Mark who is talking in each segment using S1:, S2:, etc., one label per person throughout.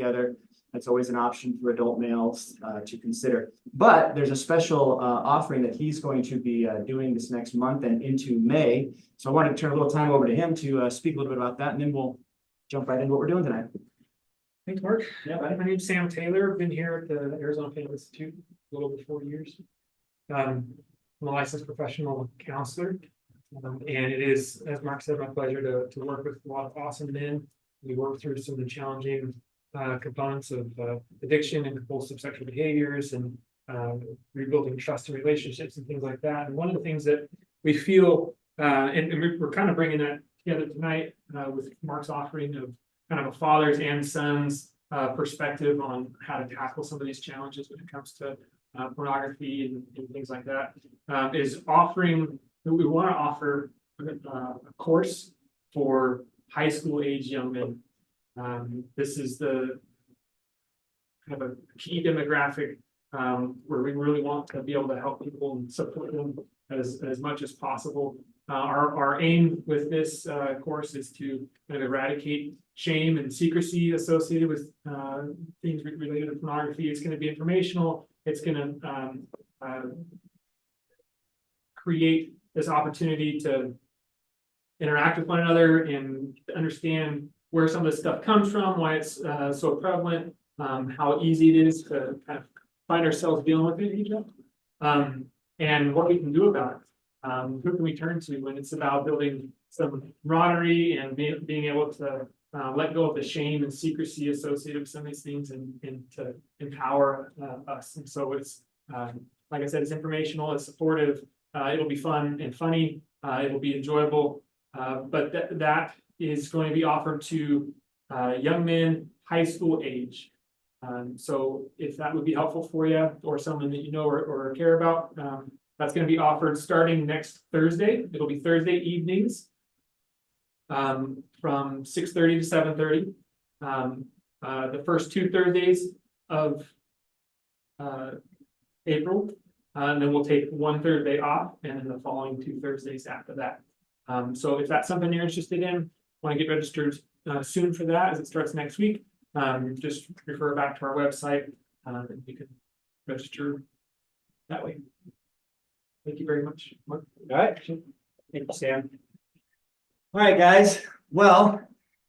S1: together. That's always an option for adult males to consider. But there's a special offering that he's going to be doing this next month and into May. So I wanted to turn a little time over to him to speak a little bit about that, and then we'll jump right into what we're doing tonight.
S2: Thanks, Mark.
S1: Yeah,
S2: my name's Sam Taylor. I've been here at the Arizona Family Institute a little over 4 years. I'm a licensed professional counselor, and it is, as Mark said, my pleasure to work with a lot of awesome men. We work through some of the challenging components of addiction and compulsive sexual behaviors, and rebuilding trust in relationships and things like that. And one of the things that we feel, and we're kind of bringing that together tonight with Mark's offering of kind of a father's and son's perspective on how to tackle some of these challenges when it comes to pornography and things like that, is offering, we want to offer a course for high school age young men. This is the kind of a key demographic where we really want to be able to help people and support them as much as possible. Our aim with this course is to kind of eradicate shame and secrecy associated with things related to pornography. It's going to be informational. It's going to create this opportunity to interact with one another and understand where some of this stuff comes from, why it's so prevalent, how easy it is to kind of find ourselves dealing with it, and what we can do about it. Who can we turn to when it's about building some camaraderie and being able to let go of the shame and secrecy associated with some of these things, and to empower us. And so it's, like I said, it's informational, it's supportive, it'll be fun and funny, it will be enjoyable, but that is going to be offered to young men, high school age. So if that would be helpful for you or someone that you know or care about, that's going to be offered starting next Thursday. It'll be Thursday evenings from 6:30 to 7:30. The first 2 Thursdays of April, and then we'll take 1 Thursday off, and then the following 2 Thursdays after that. So if that's something you're interested in, want to get registered soon for that, as it starts next week, just refer back to our website, and you can register that way. Thank you very much, Mark.
S1: All right. Thank you, Sam. All right, guys. Well,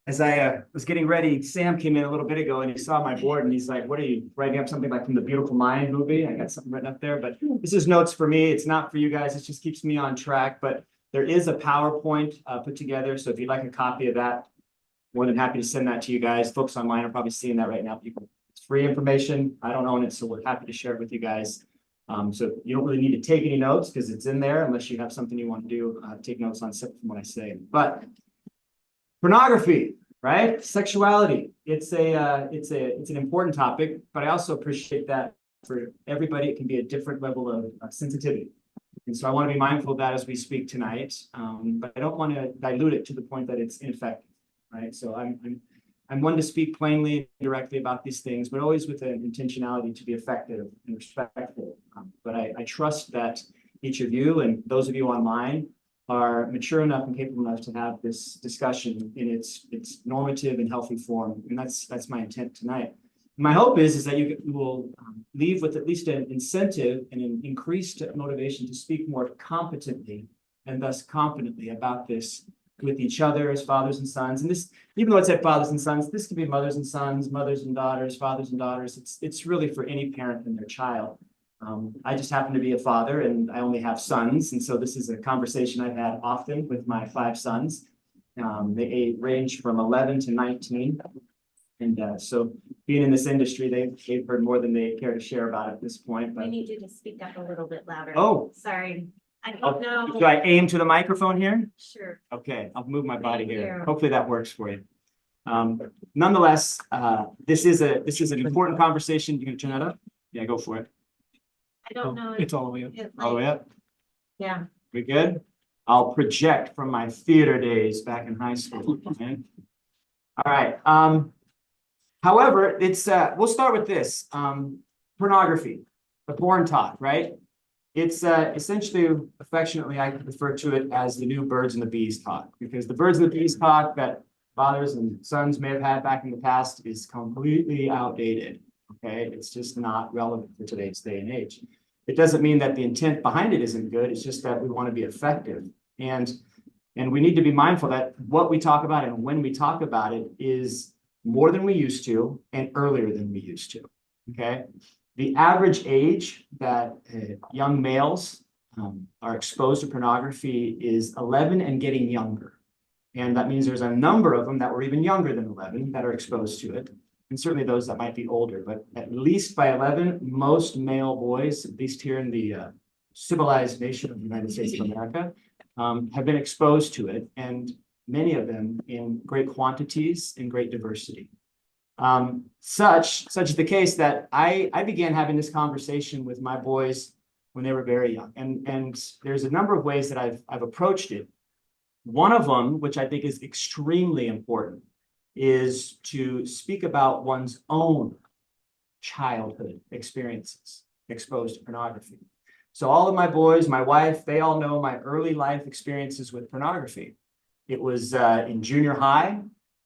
S1: as I was getting ready, Sam came in a little bit ago and he saw my board and he's like, what are you writing up, something like from the Beautiful Mind movie? I got something written up there, but this is notes for me. It's not for you guys. It just keeps me on track. But there is a PowerPoint put together. So if you'd like a copy of that, more than happy to send that to you guys. Folks online are probably seeing that right now. It's free information. I don't own it, so we're happy to share it with you guys. So you don't really need to take any notes because it's in there, unless you have something you want to do, take notes on separate from what I say. But pornography, right? Sexuality. It's an important topic, but I also appreciate that for everybody, it can be a different level of sensitivity. And so I want to be mindful of that as we speak tonight. But I don't want to dilute it to the point that it's ineffective, right? So I'm one to speak plainly and directly about these things, but always with an intentionality to be effective and respectful. But I trust that each of you and those of you online are mature enough and capable enough to have this discussion in its normative and healthy form. And that's my intent tonight. My hope is that you will leave with at least an incentive and an increased motivation to speak more competently and thus confidently about this with each other as fathers and sons. And this, even though it said fathers and sons, this could be mothers and sons, mothers and daughters, fathers and daughters. It's really for any parent and their child. I just happen to be a father and I only have sons. And so this is a conversation I've had often with my 5 sons. They range from 11 to 19. And so being in this industry, they've heard more than they care to share about at this point. But
S3: I need you to speak up a little bit louder.
S1: Oh.
S3: Sorry. I don't know.
S1: Do I aim to the microphone here?
S3: Sure.
S1: Okay, I'll move my body
S3: Thank
S1: here.
S3: you.
S1: Hopefully that works for you. Nonetheless, this is an important conversation. You can turn that up? Yeah, go for it.
S3: I don't know.
S2: It's all the way up.
S1: All the way up.
S3: Yeah.
S1: We good? I'll project from my theater days back in high school. Okay? All right. However, we'll start with this. Pornography, the porn talk, right? It's essentially, affectionately, I refer to it as the new birds and the bees talk, because the birds and the bees talk that fathers and sons may have had back in the past is completely outdated. Okay, it's just not relevant for today's day and age. It doesn't mean that the intent behind it isn't good. It's just that we want to be effective. And we need to be mindful that what we talk about and when we talk about it is more than we used to and earlier than we used to. Okay. The average age that young males are exposed to pornography is 11 and getting younger. And that means there's a number of them that were even younger than 11 that are exposed to it. And certainly those that might be older, but at least by 11, most male boys, at least here in the civilized nation of the United States of America, have been exposed to it, and many of them in great quantities and great diversity. Such is the case that I began having this conversation with my boys when they were very young. And there's a number of ways that I've approached it. One of them, which I think is extremely important, is to speak about one's own childhood experiences exposed to pornography. So all of my boys, my wife, they all know my early life experiences with pornography. It was in junior high.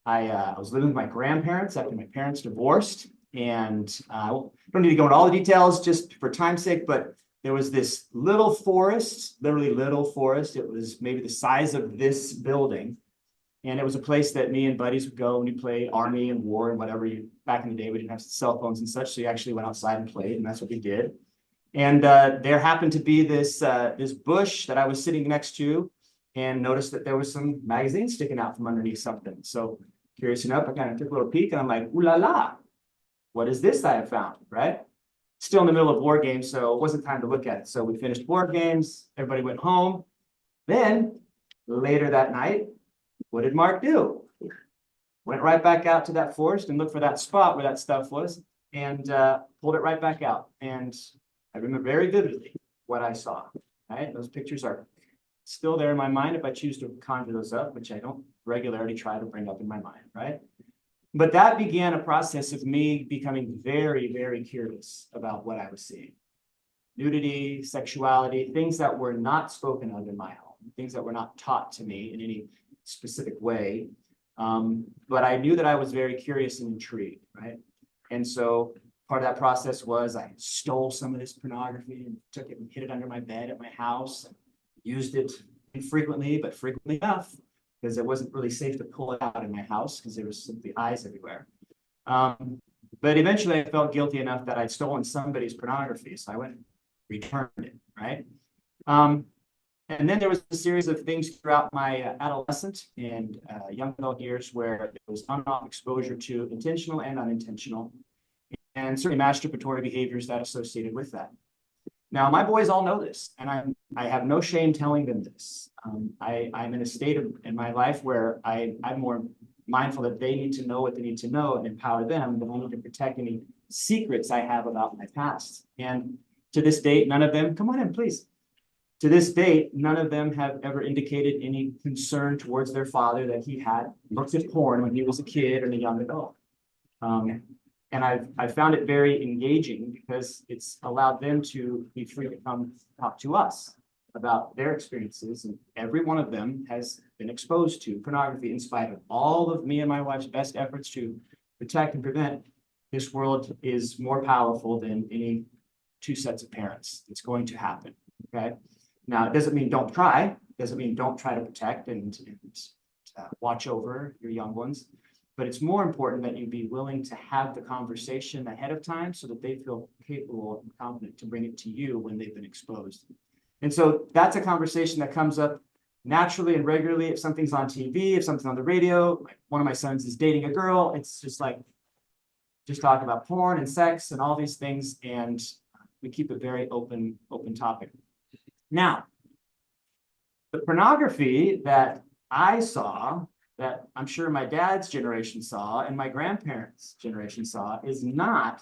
S1: I was living with my grandparents after my parents divorced. And I don't need to go into all the details just for time's sake, but there was this little forest, literally little forest. It was maybe the size of this building. And it was a place that me and buddies would go when you play army and war and whatever. Back in the day, we didn't have cell phones and such. So you actually went outside and played, and that's what we did. And there happened to be this bush that I was sitting next to, and noticed that there was some magazines sticking out from underneath something. So curious enough, I kind of took a little peek, and I'm like, ooh la la, what is this I have found, right? Still in the middle of war games, so it wasn't time to look at it. So we finished war games, everybody went home. Then later that night, what did Mark do? Went right back out to that forest and looked for that spot where that stuff was, and pulled it right back out. And I remember very vividly what I saw, right? Those pictures are still there in my mind if I choose to conjure those up, which I don't regularly try to bring up in my mind, right? But that began a process of me becoming very, very curious about what I was seeing. Nudity, sexuality, things that were not spoken of in my home, things that were not taught to me in any specific way. But I knew that I was very curious and intrigued, right? And so part of that process was I stole some of this pornography and took it and hid it under my bed at my house, used it infrequently, but frequently enough, because it wasn't really safe to pull it out in my house because there was simply eyes everywhere. But eventually I felt guilty enough that I'd stolen somebody's pornography. So I went and returned it, right? And then there was a series of things throughout my adolescent and young adult years where there was on-off exposure to intentional and unintentional, and certainly masturbatory behaviors that associated with that. Now, my boys all know this, and I have no shame telling them this. I'm in a state in my life where I'm more mindful that they need to know what they need to know and empower them, but I need to protect any secrets I have about my past. And to this date, none of them, come on in, please. To this date, none of them have ever indicated any concern towards their father that he had looked at porn when he was a kid and a young adult. And I've found it very engaging because it's allowed them to be free to come talk to us about their experiences. And every one of them has been exposed to pornography in spite of all of me and my wife's best efforts to protect and prevent. This world is more powerful than any two sets of parents. It's going to happen, okay? Now, it doesn't mean don't try. It doesn't mean don't try to protect and watch over your young ones. But it's more important that you be willing to have the conversation ahead of time so that they feel capable and confident to bring it to you when they've been exposed. And so that's a conversation that comes up naturally and regularly. If something's on TV, if something's on the radio, like one of my sons is dating a girl, it's just like, just talk about porn and sex and all these things. And we keep it very open topic. Now, the pornography that I saw, that I'm sure my dad's generation saw and my grandparents' generation saw, is not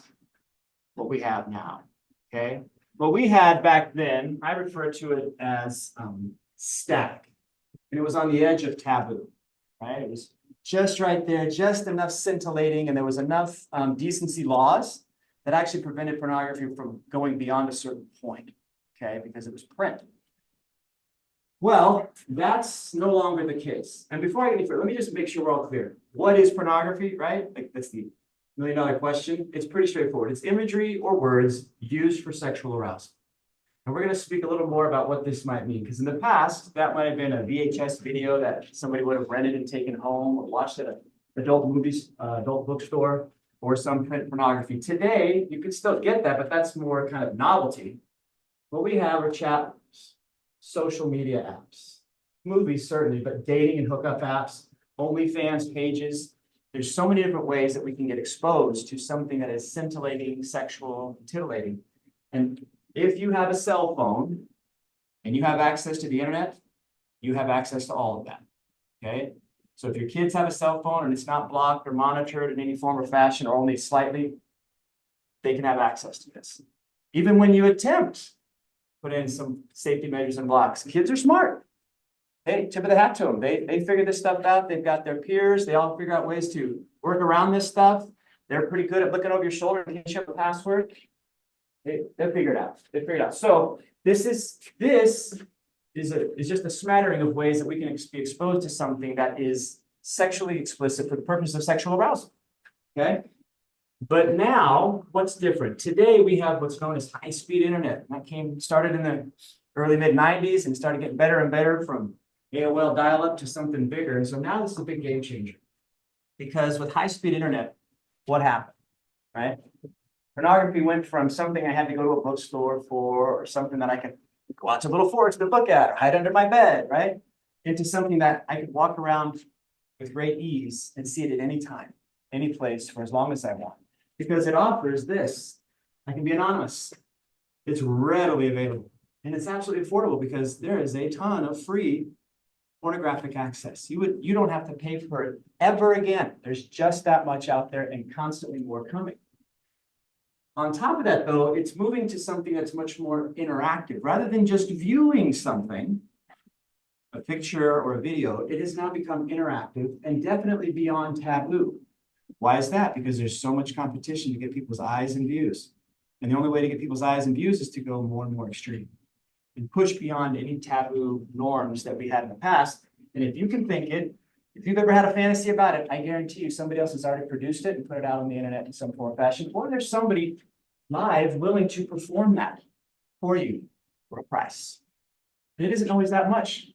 S1: what we have now, okay? What we had back then, I refer to it as static, and it was on the edge of taboo, right? It was just right there, just enough scintillating, and there was enough decency laws that actually prevented pornography from going beyond a certain point, okay? Because it was print. Well, that's no longer the case. And before I get any further, let me just make sure we're all clear. What is pornography, right? Like that's the $1 million question. It's pretty straightforward. It's imagery or words used for sexual arousal. And we're going to speak a little more about what this might mean, because in the past, that might have been a VHS video that somebody would have rented and taken home or watched at an adult bookstore, or some print pornography. Today, you can still get that, but that's more kind of novelty. What we have are chat rooms, social media apps, movies certainly, but dating and hookup apps, OnlyFans pages. There's so many different ways that we can get exposed to something that is scintillating, sexual, titillating. And if you have a cell phone and you have access to the internet, you have access to all of that, okay? So if your kids have a cell phone and it's not blocked or monitored in any form or fashion, or only slightly, they can have access to this. Even when you attempt put in some safety measures and blocks, kids are smart. Hey, tip of the hat to them. They figure this stuff out. They've got their peers. They all figure out ways to work around this stuff. They're pretty good at looking over your shoulder and catch up a password. They figure it out. They figure it out. So this is just a smattering of ways that we can be exposed to something that is sexually explicit for the purpose of sexual arousal. Okay. But now, what's different? Today we have what's known as high-speed internet. That started in the early mid-90s and started getting better and better from AOL dial-up to something bigger. And so now this is a big game changer. Because with high-speed internet, what happened? Right? Pornography went from something I had to go to a bookstore for, or something that I could go out to Little Forest to look at, or hide under my bed, right? Into something that I could walk around with great ease and see it at any time, any place, for as long as I want. Because it offers this. I can be anonymous. It's readily available. And it's absolutely affordable because there is a ton of free pornographic access. You don't have to pay for it ever again. There's just that much out there and constantly more coming. On top of that, though, it's moving to something that's much more interactive. Rather than just viewing something, a picture or a video, it has now become interactive and definitely beyond taboo. Why is that? Because there's so much competition to get people's eyes and views. And the only way to get people's eyes and views is to go more and more extreme and push beyond any taboo norms that we had in the past. And if you can think it, if you've ever had a fantasy about it, I guarantee you somebody else has already produced it and put it out on the internet in some form or fashion, or there's somebody live willing to perform that for you for a price. And it isn't always that much.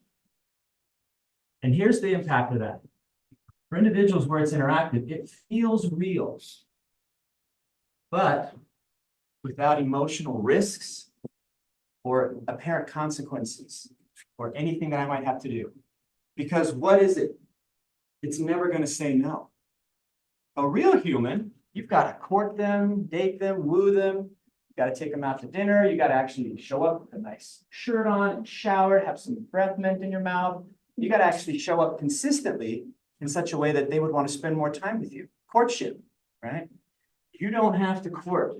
S1: And here's the impact of that. For individuals where it's interactive, it feels real, but without emotional risks or apparent consequences or anything that I might have to do. Because what is it? It's never going to say no. A real human, you've got to court them, date them, woo them. You got to take them out to dinner. You got to actually show up with a nice shirt on and shower, have some breath mint in your mouth. You got to actually show up consistently in such a way that they would want to spend more time with you. Courtship, right? You don't have to court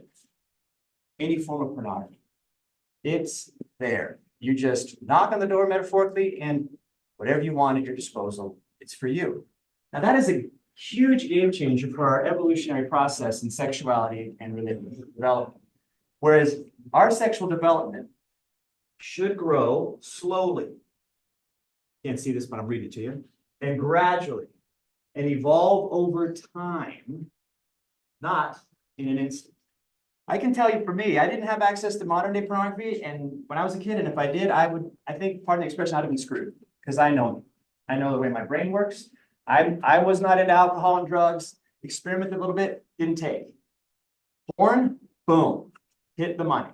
S1: any form of pornography. It's there. You just knock on the door metaphorically, and whatever you want at your disposal, it's for you. Now that is a huge game changer for our evolutionary process in sexuality and related development. Whereas our sexual development should grow slowly. Can't see this, but I'm reading it to you. And gradually, and evolve over time, not in an instant. I can tell you for me, I didn't have access to modern day pornography, and when I was a kid, and if I did, I think, pardon the expression, I'd have been screwed, because I know me. I know the way my brain works. I was not into alcohol and drugs, experimented a little bit, didn't take. Porn, boom, hit the money.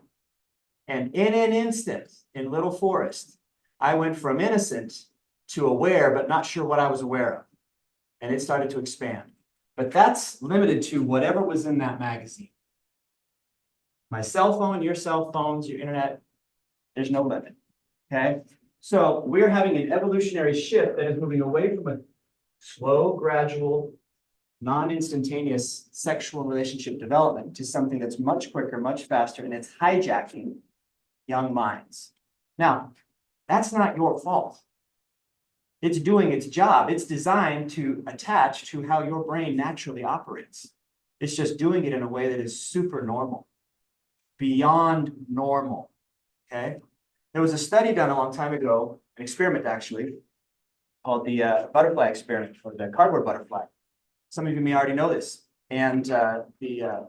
S1: And in an instant, in Little Forest, I went from innocent to aware, but not sure what I was aware of. And it started to expand. But that's limited to whatever was in that magazine. My cell phone, your cell phones, your internet, there's no limit, okay? So we're having an evolutionary shift that is moving away from a slow, gradual, non-instantaneous sexual relationship development to something that's much quicker, much faster, and it's hijacking young minds. Now, that's not your fault. It's doing its job. It's designed to attach to how your brain naturally operates. It's just doing it in a way that is super normal, beyond normal, okay? There was a study done a long time ago an experiment actually called the butterfly experiment, or the cardboard butterfly. Some of you may already know this. And the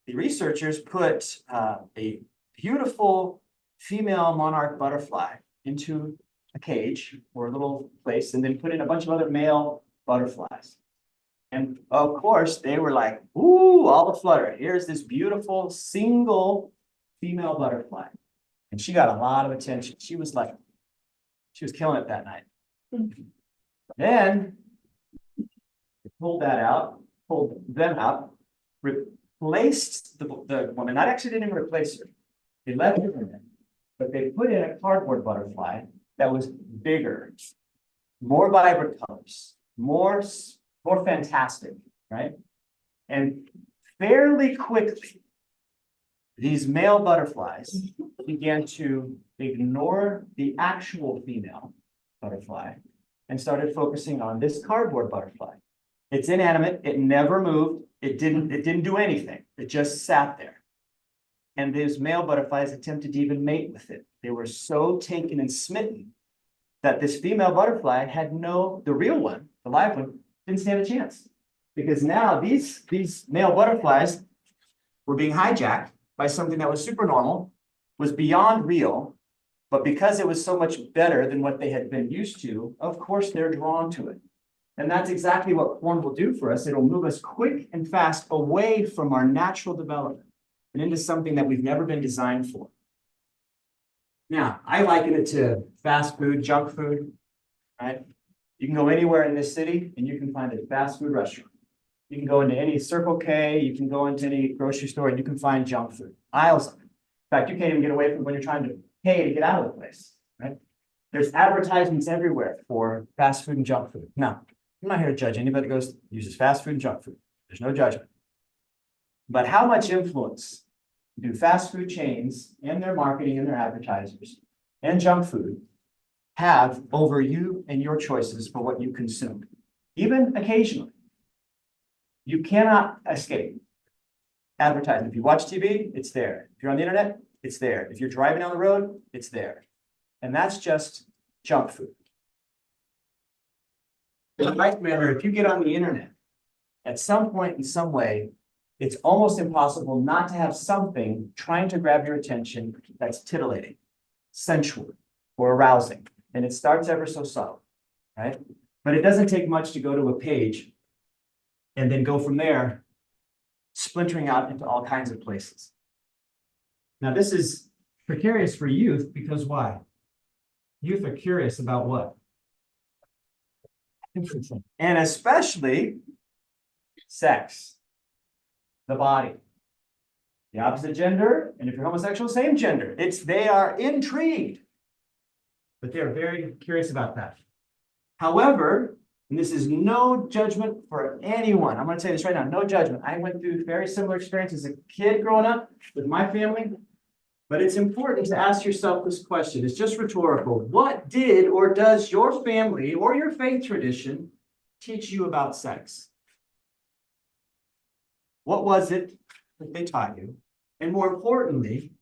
S1: researchers put a beautiful female monarch butterfly into a cage or a little place, and then put in a bunch of other male butterflies. And of course, they were like, ooh, all the flutter. Here's this beautiful single female butterfly. And she got a lot of attention. She was killing it that night. Then they pulled that out, pulled them out, replaced the woman. Not actually didn't even replace her. They left her in, but they put in a cardboard butterfly that was bigger, more vibrant colors, more fantastic, right? And fairly quickly, these male butterflies began to ignore the actual female butterfly and started focusing on this cardboard butterfly. It's inanimate, it never moved, it didn't do anything, it just sat there. And these male butterflies attempted to even mate with it. They were so taken and smitten that this female butterfly had the real one, the live one, didn't stand a chance. Because now these male butterflies were being hijacked by something that was super normal, was beyond real, but because it was so much better than what they had been used to, of course they're drawn to it. And that's exactly what porn will do for us. It'll move us quick and fast away from our natural development and into something that we've never been designed for. Now, I liken it to fast food, junk food, right? You can go anywhere in this city and you can find a fast food restaurant. You can go into any Circle K, you can go into any grocery store and you can find junk food, aisles of it. In fact, you can't even get away from when you're trying to pay to get out of the place, right? There's advertisements everywhere for fast food and junk food. Now, I'm not here to judge anybody that uses fast food and junk food. There's no judgment. But how much influence do fast food chains and their marketing and their advertisers and junk food have over you and your choices for what you consume? Even occasionally. You cannot escape advertising. If you watch TV, it's there. If you're on the internet, it's there. If you're driving down the road, it's there. And that's just junk food. In like manner, if you get on the internet, at some point in some way, it's almost impossible not to have something trying to grab your attention that's titillating, sensual, or arousing. And it starts ever so subtle, right? But it doesn't take much to go to a page and then go from there, splintering out into all kinds of places. Now, this is precarious for youth because why? Youth are curious about what? And especially sex, the body, the opposite gender, and if you're homosexual, same gender. They are intrigued, but they're very curious about that. However, and this is no judgment for anyone. I'm going to say this right now, no judgment. I went through very similar experiences as a kid growing up with my family, but it's important to ask yourself this question. It's just rhetorical. What did or does your family or your faith tradition teach you about sex? What was it that they taught you? And more importantly,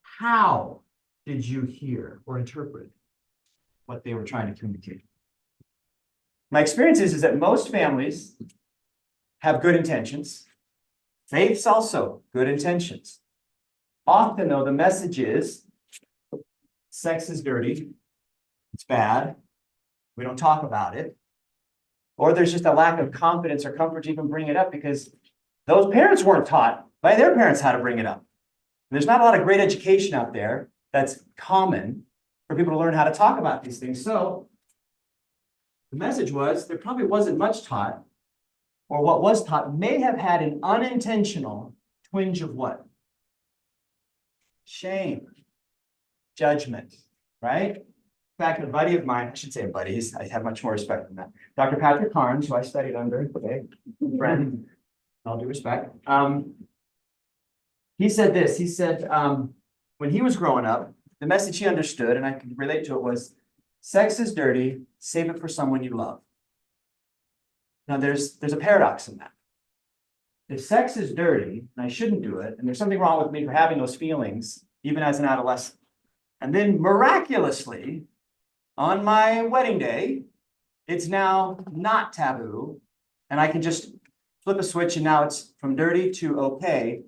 S1: how did you hear or interpret what they were trying to communicate? My experience is that most families have good intentions. Faiths also good intentions. Often, though, the message is sex is dirty, it's bad, we don't talk about it, or there's just a lack of confidence or comfort to even bring it up because those parents weren't taught by their parents how to bring it up. And there's not a lot of great education out there that's common for people to learn how to talk about these things. So the message was there probably wasn't much taught, or what was taught may have had an unintentional twinge of what? Shame, judgment, right? In fact, a buddy of mine, I should say a buddy, I have much more respect than that. Dr. Patrick Carnes, who I studied under, okay, friend, all due respect. He said this, he said, when he was growing up, the message he understood, and I could relate to it, was sex is dirty, save it for someone you love. Now there's a paradox in that. If sex is dirty, and I shouldn't do it, and there's something wrong with me for having those feelings, even as an adolescent, and then miraculously, on my wedding day, it's now not taboo, and I can just flip a switch and now it's from dirty to okay.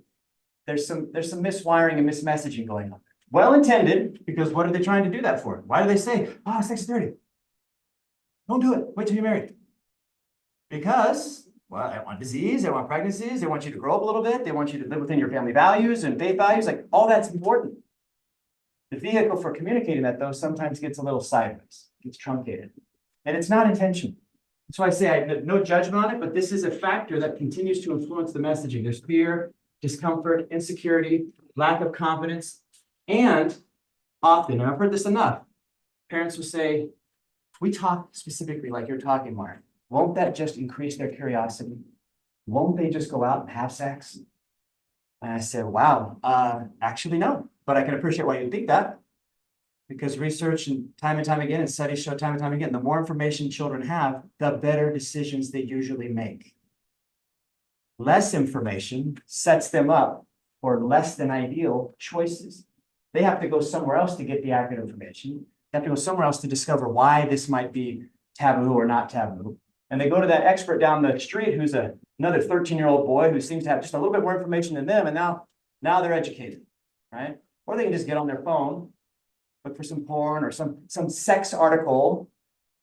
S1: There's some miswiring and mismessaging going on. Well intended, because what are they trying to do that for? Why do they say, oh, sex is dirty? Don't do it. Wait till you're married. Because, well, they want disease, they want pregnancies, they want you to grow up a little bit, they want you to live within your family values and faith values, like all that's important. The vehicle for communicating that, though, sometimes gets a little sideways, gets truncated. And it's not intentional. That's why I say I have no judgment on it, but this is a factor that continues to influence the messaging. There's fear, discomfort, insecurity, lack of confidence, and often, and I've heard this enough, parents will say, we talk specifically like you're talking, Mark. Won't that just increase their curiosity? Won't they just go out and have sex? And I said, wow, actually, no, but I can appreciate why you think that. Because research and time again, and studies show time and time again, the more information children have, the better decisions they usually make. Less information sets them up for less than ideal choices. They have to go somewhere else to get the accurate information. They have to go somewhere else to discover why this might be taboo or not taboo. And they go to that expert down the street who's another 13-year-old boy who seems to have just a little bit more information than them, and now they're educated, right? Or they can just get on their phone, look for some porn or some sex article,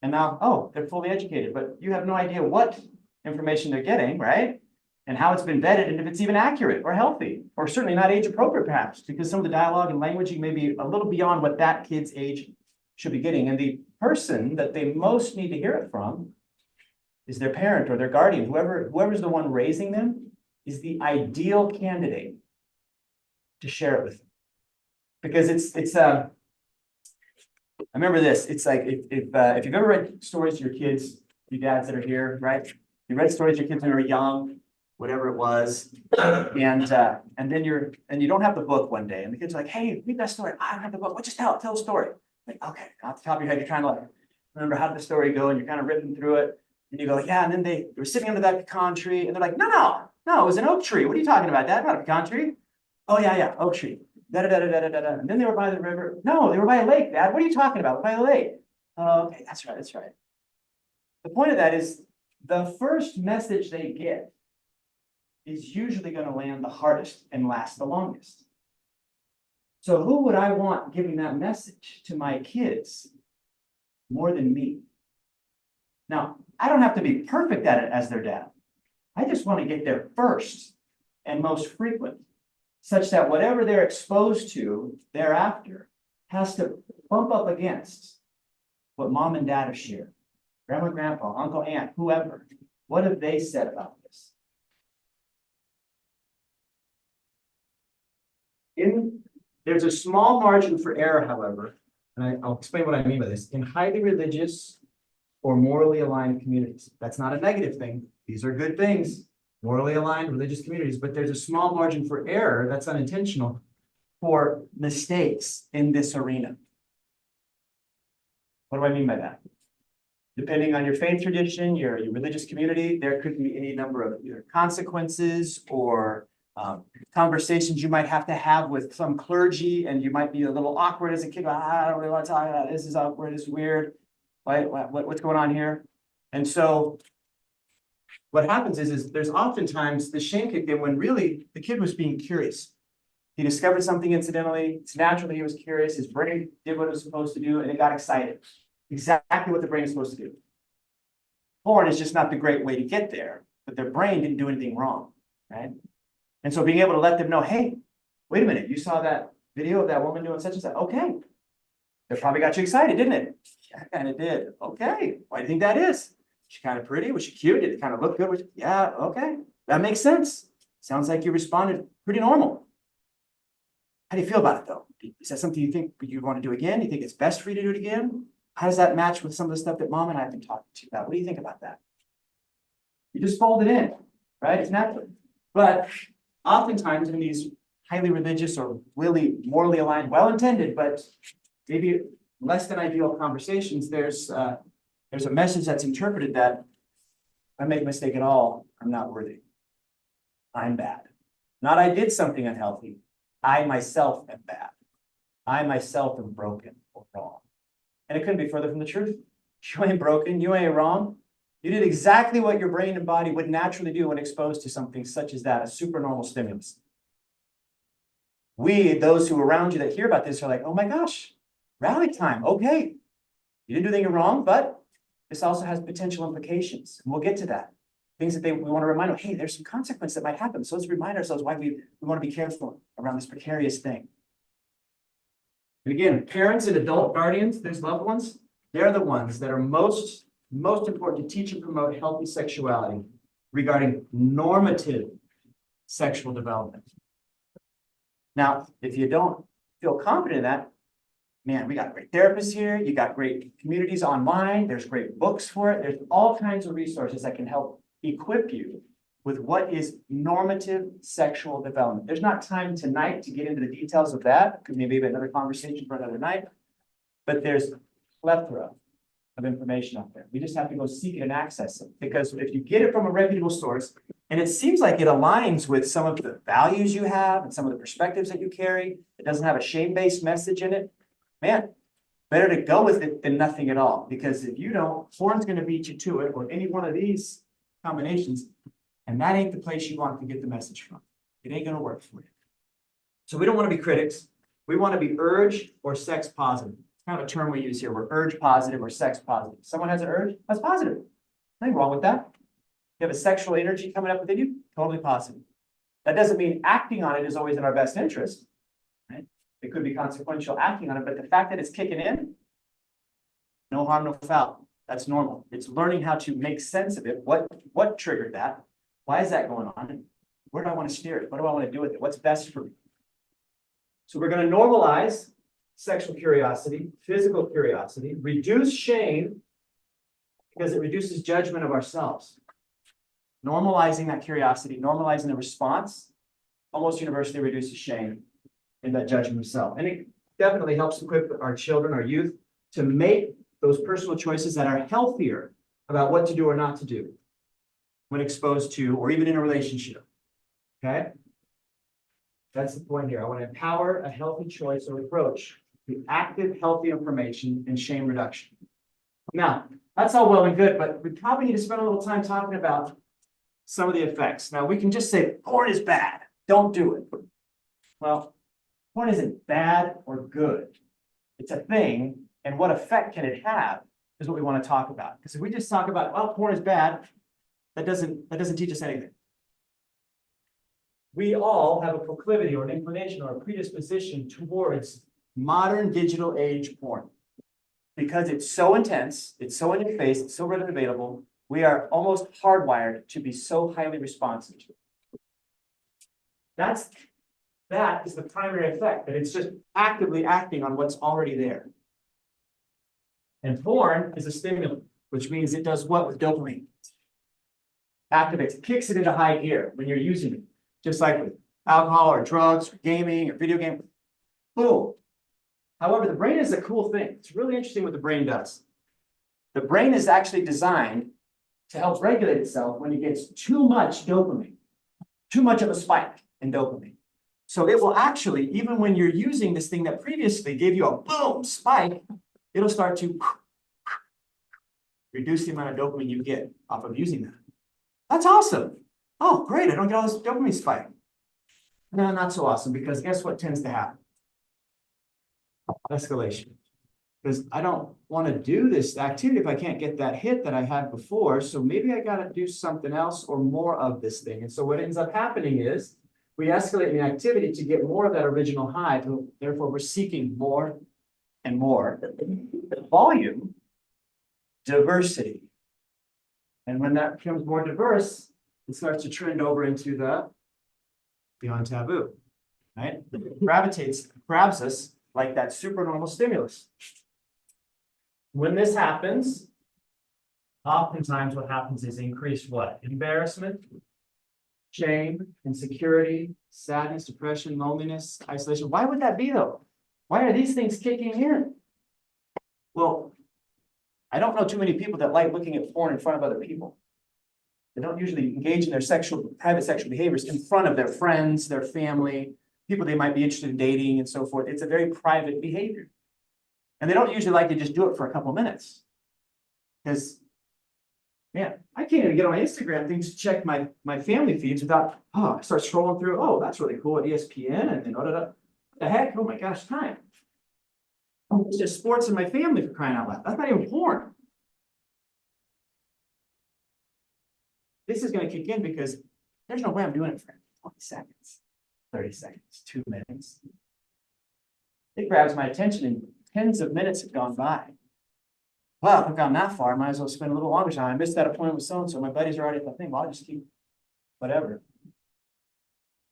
S1: and now, oh, they're fully educated, but you have no idea what information they're getting, right? And how it's been vetted, and if it's even accurate or healthy, or certainly not age appropriate perhaps, because some of the dialogue and languaging may be a little beyond what that kid's age should be getting. And the person that they most need to hear it from is their parent or their guardian. Whoever's the one raising them is the ideal candidate to share it with them. Because I remember this, it's like if you've ever read stories to your kids, you dads that are here, right? You read stories to your kids when they were young, whatever it was, and then you don't have the book one day, and the kids are like, hey, read that story. I don't have the book. Well, just tell a story. Like, okay, off the top of your head, you're trying to like remember how did the story go, and you're kind of ripping through it, and you go, yeah, and then they were sitting under that pecan tree, and they're like, no, it was an oak tree. What are you talking about, Dad? Not a pecan tree. Oh yeah, oak tree. Da da da da da da da. And then they were by the river. No, they were by a lake, Dad. What are you talking about? By a lake. Oh, okay, that's right. The point of that is the first message they get is usually going to land the hardest and last the longest. So who would I want giving that message to my kids more than me? Now, I don't have to be perfect at it as their dad. I just want to get there first and most frequent, such that whatever they're exposed to thereafter has to bump up against what mom and dad have shared. Grandma, grandpa, uncle, aunt, whoever. What have they said about this? There's a small margin for error, however, and I'll explain what I mean by this. In highly religious or morally aligned communities, that's not a negative thing. These are good things, morally aligned religious communities, but there's a small margin for error that's unintentional for mistakes in this arena. What do I mean by that? Depending on your faith tradition, your religious community, there could be any number of either consequences or conversations you might have to have with some clergy, and you might be a little awkward as a kid. I don't really want to talk about this. Is awkward. This is weird. What's going on here? And so what happens is there's oftentimes the shame kicked in when really the kid was being curious. He discovered something incidentally. It's natural that he was curious. His brain did what it was supposed to do, and it got excited. Exactly what the brain is supposed to do. Porn is just not the great way to get there, but their brain didn't do anything wrong, right? And so being able to let them know, hey, wait a minute, you saw that video of that woman doing such and such. Okay. That probably got you excited, didn't it? Yeah, it kind of did. Okay. Why do you think that is? She kind of pretty? Was she cute? Did it kind of look good? Yeah, okay. That makes sense. Sounds like you responded pretty normal. How do you feel about it though? Is that something you think you want to do again? You think it's best for you to do it again? How does that match with some of the stuff that mom and I have been talking to you about? What do you think about that? You just fold it in, right? It's natural. But oftentimes in these highly religious or really morally aligned, well-intended, but maybe less than ideal conversations, there's a message that's interpreted that if I make a mistake at all, I'm not worthy. I'm bad. Not I did something unhealthy. I myself am bad. I myself am broken or wrong. And it couldn't be further from the truth. You ain't broken, you ain't wrong. You did exactly what your brain and body would naturally do when exposed to something such as that, a supernormal stimulus. We, those who are around you that hear about this, are like, oh my gosh, rally time, okay. You didn't do anything wrong, but this also has potential implications. And we'll get to that. Things that we want to remind them, hey, there's some consequence that might happen. So let's remind ourselves why we want to be careful around this precarious thing. And again, parents and adult guardians, these loved ones, they're the ones that are most important to teach and promote healthy sexuality regarding normative sexual development. Now, if you don't feel confident in that, man, we got great therapists here. You got great communities online. There's great books for it. There's all kinds of resources that can help equip you with what is normative sexual development. There's not time tonight to get into the details of that, because maybe another conversation for another night, but there's a plethora of information out there. We just have to go seek it and access it, because if you get it from a reputable source, and it seems like it aligns with some of the values you have and some of the perspectives that you carry, it doesn't have a shame-based message in it, man, better to go with it than nothing at all. Because if you don't, porn's going to beat you to it, or any one of these combinations, and that ain't the place you want to get the message from. It ain't going to work for you. So we don't want to be critics. We want to be urge or sex positive. It's kind of a term we use here. We're urge positive or sex positive. Someone has an urge, that's positive. Nothing wrong with that. You have a sexual energy coming up within you, totally positive. That doesn't mean acting on it is always in our best interest. Right? It could be consequential acting on it, but the fact that it's kicking in, no harm, no foul. That's normal. It's learning how to make sense of it. What triggered that? Why is that going on? Where do I want to steer it? What do I want to do with it? What's best for me? So we're going to normalize sexual curiosity, physical curiosity, reduce shame, because it reduces judgment of ourselves. Normalizing that curiosity, normalizing the response, almost universally reduces shame and that judgment of self. And it definitely helps equip our children, our youth, to make those personal choices that are healthier about what to do or not to do when exposed to, or even in a relationship. Okay? That's the point here. I want to empower a healthy choice or approach to active, healthy information and shame reduction. Now, that's all well and good, but we probably need to spend a little time talking about some of the effects. Now, we can just say, porn is bad. Don't do it. Well, porn isn't bad or good. It's a thing, and what effect can it have is what we want to talk about. Because if we just talk about, well, porn is bad, that doesn't teach us anything. We all have a proclivity or an inclination or a predisposition towards modern digital age porn. Because it's so intense, it's so in your face, it's so readily available, we are almost hardwired to be so highly responsive to it. That is the primary effect, that it's just actively acting on what's already there. And porn is a stimulant, which means it does what with dopamine? Activates, kicks it into high gear when you're using it. Just like with alcohol or drugs or gaming or video game. Boom. However, the brain is a cool thing. It's really interesting what the brain does. The brain is actually designed to help regulate itself when it gets too much dopamine, too much of a spike in dopamine. So it will actually, even when you're using this thing that previously gave you a boom spike, it'll start to reduce the amount of dopamine you get off of using that. That's awesome. Oh, great. I don't get all this dopamine spike. No, not so awesome, because guess what tends to happen? Escalation. Because I don't want to do this activity if I can't get that hit that I had before. So maybe I got to do something else or more of this thing. And so what ends up happening is we escalate the activity to get more of that original high. Therefore, we're seeking more and more. Volume, diversity. And when that becomes more diverse, it starts to trend over into the beyond taboo, right? It grabs us like that supernormal stimulus. When this happens, oftentimes what happens is increased what? Embarrassment, shame, insecurity, sadness, depression, loneliness, isolation. Why would that be though? Why are these things kicking in? Well, I don't know too many people that like looking at porn in front of other people. They don't usually engage in their private sexual behaviors in front of their friends, their family, people they might be interested in dating and so forth. It's a very private behavior. And they don't usually like to just do it for a couple minutes. Because, man, I can't even get on Instagram things to check my family feeds without, I start scrolling through, oh, that's really cool at ESPN and then what the heck, oh my gosh, time. It's just sports in my family for crying out loud. That's not even porn. This is going to kick in because there's no way I'm doing it for 20 seconds, 30 seconds, 2 minutes. It grabs my attention and tens of minutes have gone by. Well, if I've gone that far, I might as well spend a little longer time. I missed that appointment with so-and-so. My buddies are already at the thing. Well, I'll just keep whatever.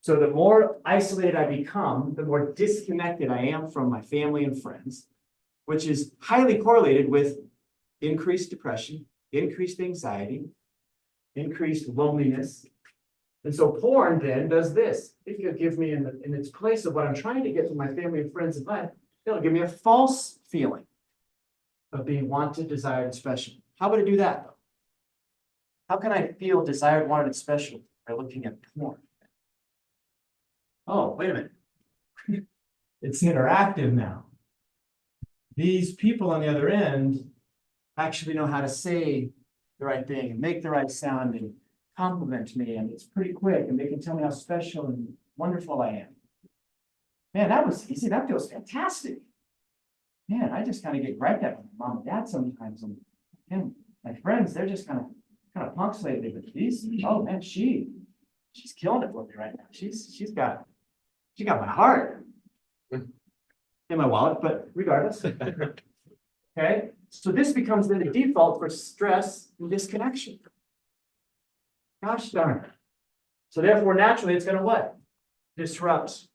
S1: So the more isolated I become, the more disconnected I am from my family and friends, which is highly correlated with increased depression, increased anxiety, increased loneliness. And so porn then does this. It could give me in its place of what I'm trying to get from my family and friends in life, it'll give me a false feeling of being wanted, desired, and special. How would it do that though? How can I feel desired, wanted, and special by looking at porn? Oh, wait a minute. It's interactive now. These people on the other end actually know how to say the right thing and make the right sound and compliment me, and it's pretty quick, and they can tell me how special and wonderful I am. Man, that was easy. That feels fantastic. Man, I just kind of get griped at with my mom and dad sometimes, and my friends, they're just kind of punks lately. But these, oh man, she's killing it for me right now. She got my heart in my wallet, but regardless. Okay, so this becomes then the default for stress and disconnection. Gosh darn it. So therefore, naturally, it's going to what? Disrupt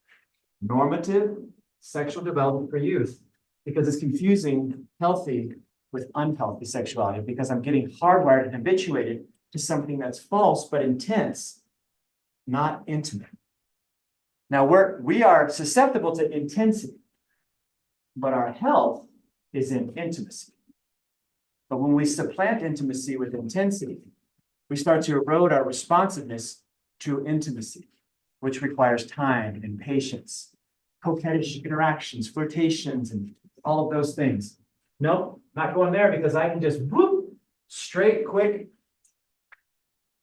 S1: normative sexual development for youth, because it's confusing healthy with unhealthy sexuality, because I'm getting hardwired and habituated to something that's false but intense, not intimate. Now we are susceptible to intensity, but our health is in intimacy. But when we supplant intimacy with intensity, we start to erode our responsiveness to intimacy, which requires time and patience, coquettish interactions, flirtations, and all of those things. Nope, not going there, because I can just whoop, straight, quick.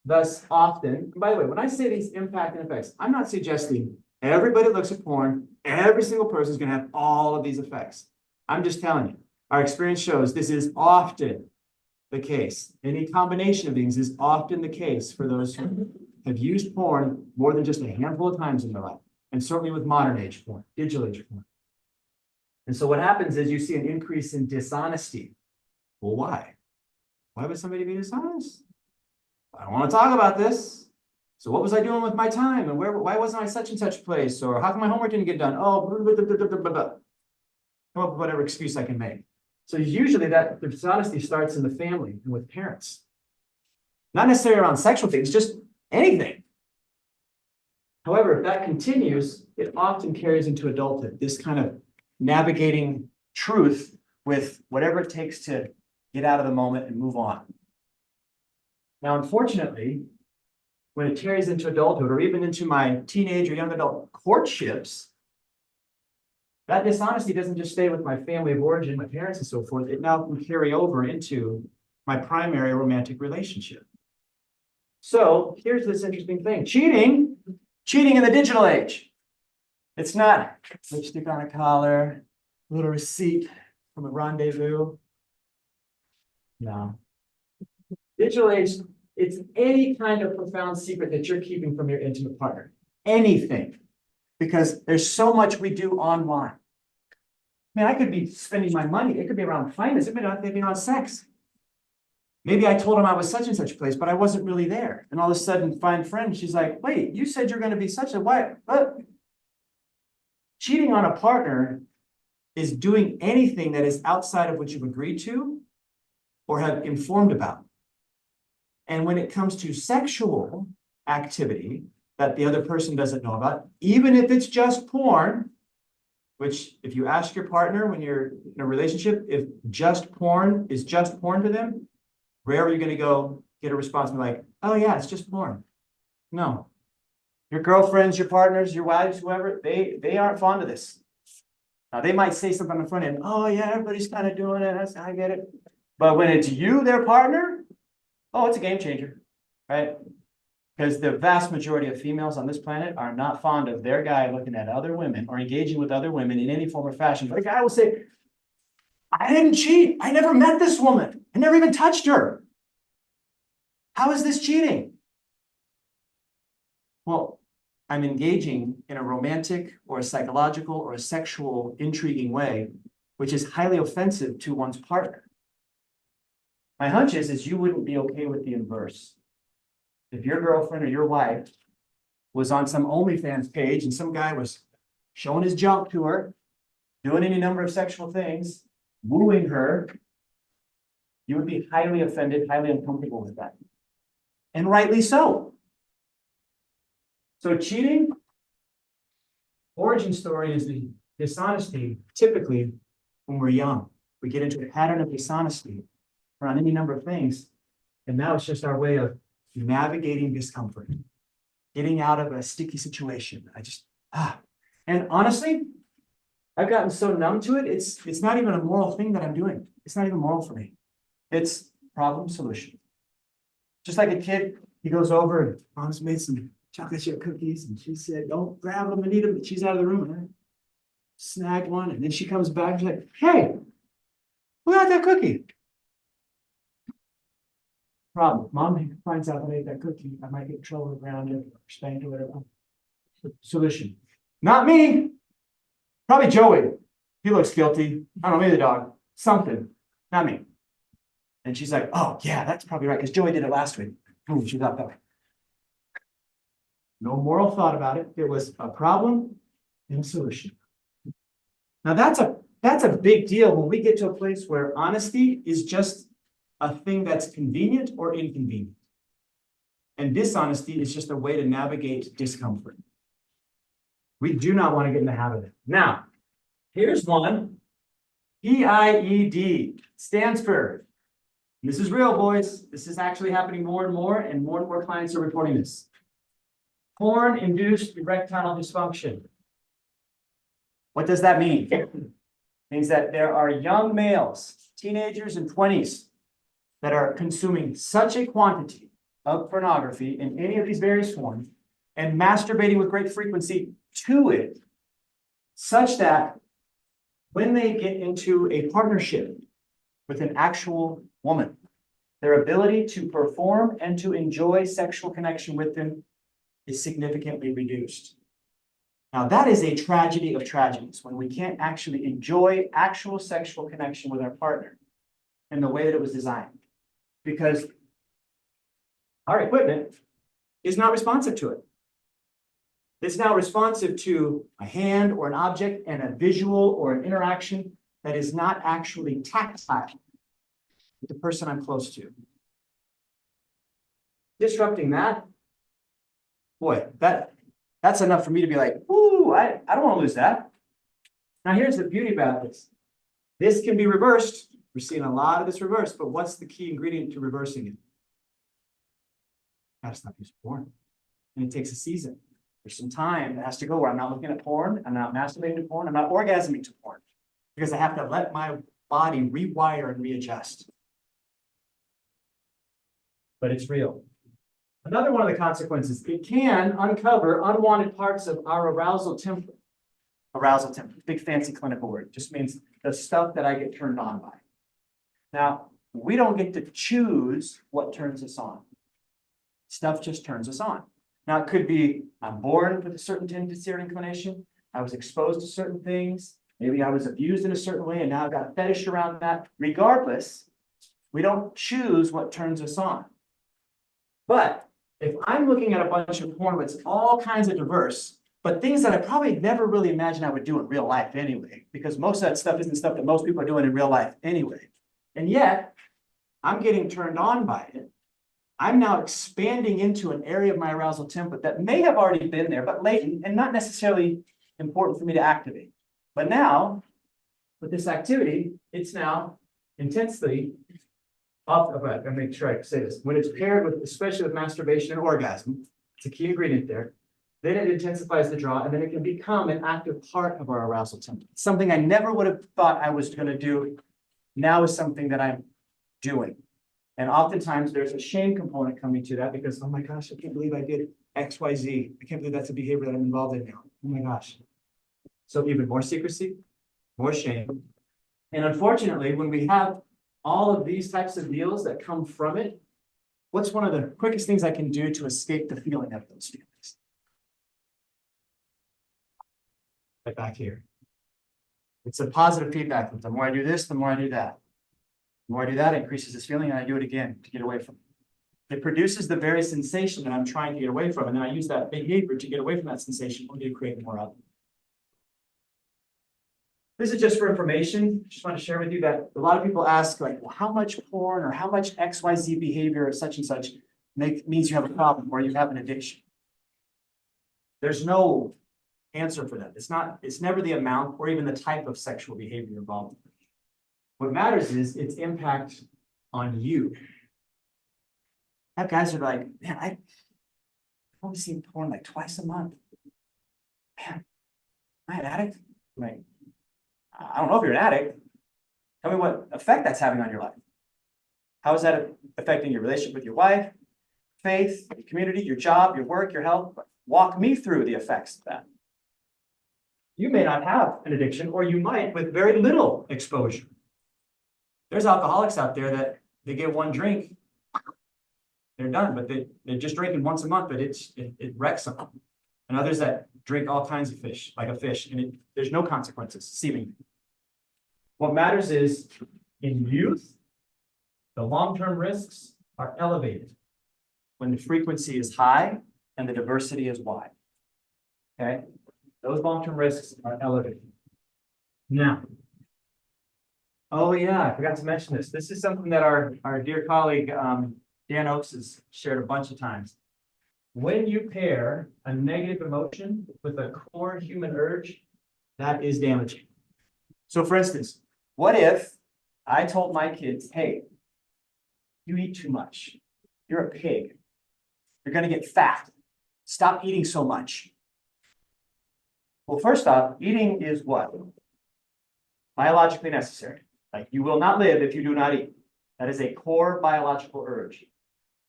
S1: Thus often, by the way, when I say these impact and effects, I'm not suggesting everybody that looks at porn, every single person is going to have all of these effects. I'm just telling you, our experience shows this is often the case. Any combination of things is often the case for those who have used porn more than just a handful of times in their life, and certainly with modern age porn, digital age porn. And so what happens is you see an increase in dishonesty. Well, why? Why would somebody be dishonest? I don't want to talk about this. So what was I doing with my time? And why wasn't I such and such place? Or how come my homework didn't get done? Oh, blah, blah, blah, blah, blah, blah. Come up with whatever excuse I can make. So usually that dishonesty starts in the family and with parents. Not necessarily around sexual things, just anything. However, if that continues, it often carries into adulthood, this kind of navigating truth with whatever it takes to get out of the moment and move on. Now, unfortunately, when it carries into adulthood or even into my teenage or young adult courtships, that dishonesty doesn't just stay with my family of origin, my parents and so forth. It now can carry over into my primary romantic relationship. So here's this interesting thing. Cheating in the digital age. It's not lipstick on a collar, a little receipt from a rendezvous. No. Digital age, it's any kind of profound secret that you're keeping from your intimate partner. Anything. Because there's so much we do online. Man, I could be spending my money. It could be around finance. It may not be on sex. Maybe I told him I was such and such place, but I wasn't really there. And all of a sudden, find friend, she's like, wait, you said you're going to be such a wife. But cheating on a partner is doing anything that is outside of what you've agreed to or have informed about. And when it comes to sexual activity that the other person doesn't know about, even if it's just porn, which if you ask your partner when you're in a relationship, if just porn is just porn to them, rarely are you going to go get a response and be like, oh yeah, it's just porn. No. Your girlfriends, your partners, your wives, whoever, they aren't fond of this. Now, they might say something on the front end, oh yeah, everybody's kind of doing it, I get it. But when it's you, their partner, oh, it's a game changer, right? Because the vast majority of females on this planet are not fond of their guy looking at other women or engaging with other women in any form or fashion. But a guy will say, I didn't cheat. I never met this woman. I never even touched her. How is this cheating? Well, I'm engaging in a romantic or a psychological or a sexual intriguing way, which is highly offensive to one's partner. My hunch is you wouldn't be okay with the inverse. If your girlfriend or your wife was on some OnlyFans page and some guy was showing his junk to her, doing any number of sexual things, wooing her, you would be highly offended, highly uncomfortable with that. And rightly so. So cheating, origin story is the dishonesty. Typically, when we're young, we get into a pattern of dishonesty around any number of things. And now it's just our way of navigating discomfort, getting out of a sticky situation. And honestly, I've gotten so numb to it, it's not even a moral thing that I'm doing. It's not even moral for me. It's problem solution. Just like a kid, he goes over and mom's made some chocolate chip cookies and she said, don't grab them and eat them. She's out of the room and I snagged one. And then she comes back and she's like, hey, who got that cookie? Problem. Mom finds out that I ate that cookie. I might get in trouble around it or spanked or whatever. Solution. Not me. Probably Joey. He looks guilty. I don't know, maybe the dog. Something. Not me. And she's like, oh, yeah, that's probably right because Joey did it last week. Boom, she got that. No moral thought about it. It was a problem and a solution. Now that's a big deal when we get to a place where honesty is just a thing that's convenient or inconvenient. And dishonesty is just a way to navigate discomfort. We do not want to get in the habit of it. Now, here's one. PIED stands for, this is real, boys. This is actually happening more and more clients are reporting this. Porn-induced erectile dysfunction. What does that mean? It means that there are young males, teenagers and 20s, that are consuming such a quantity of pornography in any of these various forms and masturbating with great frequency to it, such that when they get into a partnership with an actual woman, their ability to perform and to enjoy sexual connection with them is significantly reduced. Now, that is a tragedy of tragedies when we can't actually enjoy actual sexual connection with our partner in the way that it was designed, because our equipment is not responsive to it. It's now responsive to a hand or an object and a visual or an interaction that is not actually tactile with the person I'm close to. Disrupting that, boy, that's enough for me to be like, ooh, I don't want to lose that. Now, here's the beauty about this. This can be reversed. We're seeing a lot of this reversed, but what's the key ingredient to reversing it? Gotta stop using porn. And it takes a season. There's some time that has to go where I'm not looking at porn, I'm not masturbating to porn, I'm not orgasming to porn, because I have to let my body rewire and readjust. But it's real. Another one of the consequences, it can uncover unwanted parts of our arousal template. Arousal template, big fancy clinical word, just means the stuff that I get turned on by. Now, we don't get to choose what turns us on. Stuff just turns us on. Now, it could be I'm born with a certain tendency or inclination. I was exposed to certain things. Maybe I was abused in a certain way, and now I've got a fetish around that. Regardless, we don't choose what turns us on. But if I'm looking at a bunch of porn that's all kinds of diverse, but things that I probably never really imagined I would do in real life anyway, because most of that stuff isn't stuff that most people are doing in real life anyway. And yet, I'm getting turned on by it. I'm now expanding into an area of my arousal template that may have already been there, but latent and not necessarily important for me to activate. But now, with this activity, it's now intensely up. I'm gonna make sure I say this. When it's paired with, especially with masturbation and orgasm, it's a key ingredient there. then it intensifies the draw, and then it can become an active part of our arousal template. Something I never would have thought I was going to do now is something that I'm doing. And oftentimes there's a shame component coming to that because, oh my gosh, I can't believe I did X, Y, Z. I can't believe that's a behavior that I'm involved in now. Oh my gosh. So even more secrecy, more shame. And unfortunately, when we have all of these types of deals that come from it, what's one of the quickest things I can do to escape the feeling of those feelings? Right back here. It's a positive feedback loop. The more I do this, the more I do that. The more I do that, it increases this feeling, and I do it again to get away from it. It produces the very sensation that I'm trying to get away from, and then I use that behavior to get away from that sensation or to create more of it. This is just for information. Just want to share with you that a lot of people ask, like, well, how much porn or how much XYZ behavior or such and such means you have a problem or you have an addiction. There's no answer for that. It's never the amount or even the type of sexual behavior involved. What matters is its impact on you. I have guys who are like, man, I've only seen porn like twice a month. Man, am I an addict? I'm like, I don't know if you're an addict. Tell me what effect that's having on your life. How is that affecting your relationship with your wife, faith, your community, your job, your work, your health? Walk me through the effects of that. You may not have an addiction, or you might with very little exposure. There's alcoholics out there that they get one drink, they're done, but they're just drinking once a month, but it wrecks them. And others that drink all kinds of fish, like a fish, and there's no consequences, seemingly. What matters is, in youth, the long-term risks are elevated when the frequency is high and the diversity is wide. Okay? Those long-term risks are elevated. Now, oh yeah, I forgot to mention this. This is something that our dear colleague, Dan Oakes has shared a bunch of times. When you pair a negative emotion with a core human urge, that is damaging. So for instance, what if I told my kids, hey, you eat too much. You're a pig. You're going to get fat. Stop eating so much. Well, first off, eating is what? Biologically necessary. Like, you will not live if you do not eat. That is a core biological urge.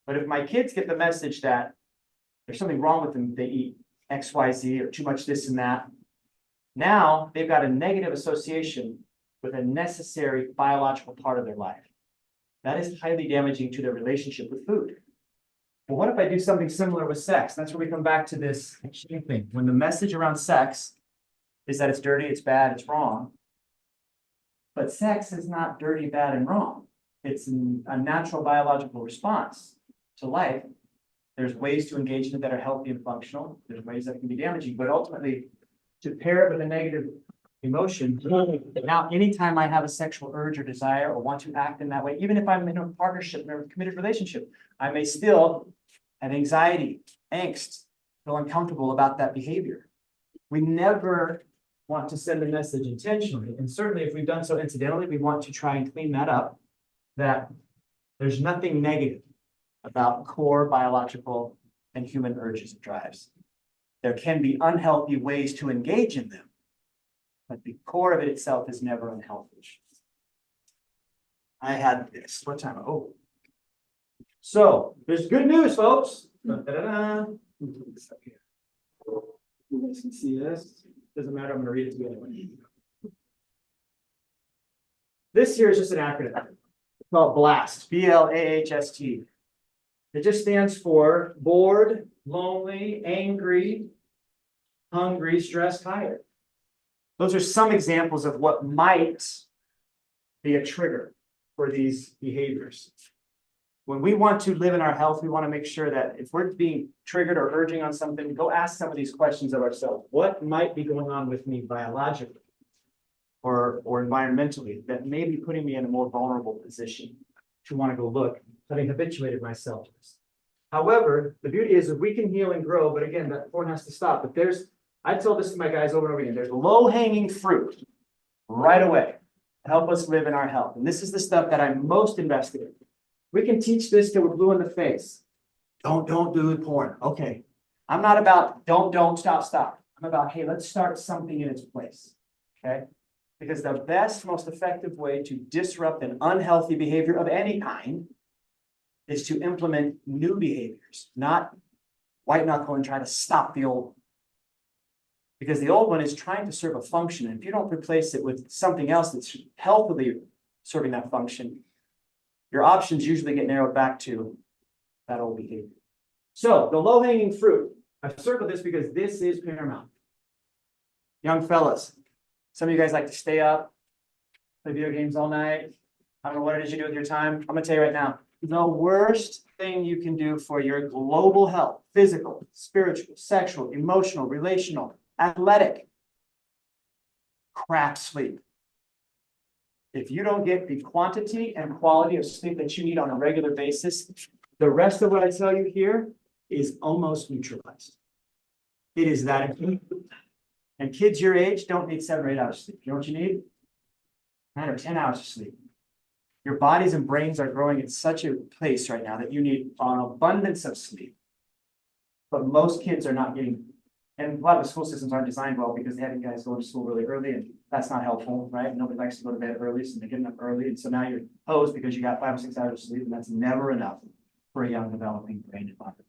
S1: But if my kids get the message that there's something wrong with them, they eat X, Y, Z, or too much this and that, now they've got a negative association with a necessary biological part of their life. That is highly damaging to their relationship with food. Well, what if I do something similar with sex? That's where we come back to this shame thing. When the message around sex is that it's dirty, it's bad, it's wrong. But sex is not dirty, bad, and wrong. It's a natural biological response to life. There's ways to engage in it that are healthy and functional. There's ways that can be damaging, but ultimately, to pair it with a negative emotion, now anytime I have a sexual urge or desire or want to act in that way, even if I'm in a partnership or a committed relationship, I may still have anxiety, angst, feel uncomfortable about that behavior. We never want to send a message intentionally, and certainly if we've done so incidentally, we want to try and clean that up, that there's nothing negative about core biological and human urges and drives. There can be unhealthy ways to engage in them, but the core of it itself is never unhealthy. I had this. What time? Oh. So there's good news, folks. Da-da-da. You guys can see this. Doesn't matter. I'm going to read it to you anyway. This here is just an acronym. It's called BLAST. B-L-A-H-S-T. It just stands for bored, lonely, angry, hungry, stressed, tired. Those are some examples of what might be a trigger for these behaviors. When we want to live in our health, we want to make sure that if we're being triggered or urging on something, go ask some of these questions of ourselves. What might be going on with me biologically or environmentally that may be putting me in a more vulnerable position to want to go look, having habituated myself to this. However, the beauty is that we can heal and grow, but again, that porn has to stop. But I tell this to my guys over and over again, there's low-hanging fruit right away to help us live in our health. And this is the stuff that I'm most invested in. We can teach this till we're blue in the face. Don't do porn. Okay. I'm not about don't, stop. I'm about, hey, let's start something in its place, okay? Because the best, most effective way to disrupt an unhealthy behavior of any kind is to implement new behaviors, not white knuckle and try to stop the old one. Because the old one is trying to serve a function, and if you don't replace it with something else that's healthily serving that function, your options usually get narrowed back to that old behavior. So the low-hanging fruit, I've circled this because this is paramount. Young fellas, some of you guys like to stay up, play video games all night. I don't know what it is you do with your time. I'm gonna tell you right now, the worst thing you can do for your global health, physical, spiritual, sexual, emotional, relational, athletic, crap sleep. If you don't get the quantity and quality of sleep that you need on a regular basis, the rest of what I tell you here is almost neutralized. It is that important. And kids your age don't need 7 or 8 hours of sleep. You know what you need? 9 or 10 hours of sleep. Your bodies and brains are growing at such a pace right now that you need an abundance of sleep. But most kids are not getting, and a lot of the school systems aren't designed well because they have you guys go to school really early, and that's not helpful, right? Nobody likes to go to bed early, so they get up early, and so now you're hosed because you got 5 or 6 hours of sleep, and that's never enough for a young developing brain and body.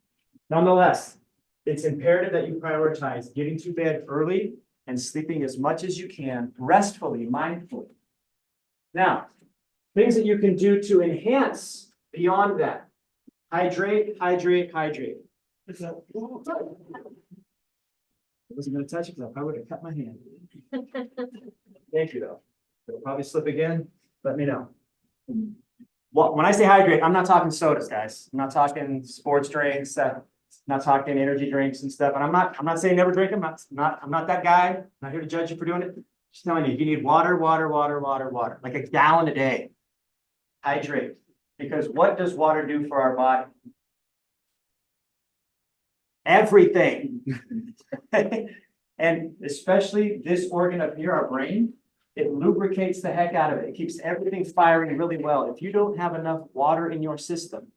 S1: Nonetheless, it's imperative that you prioritize getting to bed early and sleeping as much as you can, restfully, mindfully. Now, things that you can do to enhance beyond that. Hydrate, hydrate, hydrate. I wasn't going to touch it because I probably would have cut my hand. Thank you, though. It'll probably slip again. Let me know. Well, when I say hydrate, I'm not talking sodas, guys. I'm not talking sports drinks. I'm not talking energy drinks and stuff. And I'm not saying never drink them. I'm not that guy. I'm not here to judge you for doing it. Just telling you, you need water, like a gallon a day. Hydrate. Because what does water do for our body? Everything. And especially this organ up here, our brain, it lubricates the heck out of it. It keeps everything firing really well. If you don't have enough water in your system,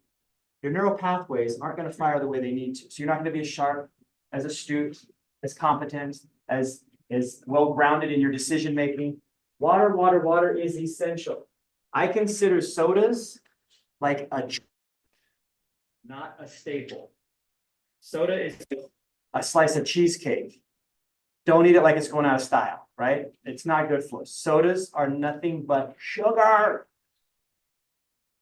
S1: your neural pathways aren't going to fire the way they need to. So you're not going to be as sharp, as astute, as competent, as well-grounded in your decision-making. Water is essential. I consider sodas like not a staple. Soda is a slice of cheesecake. Don't eat it like it's going out of style, right? It's not good for us. Sodas are nothing but sugar.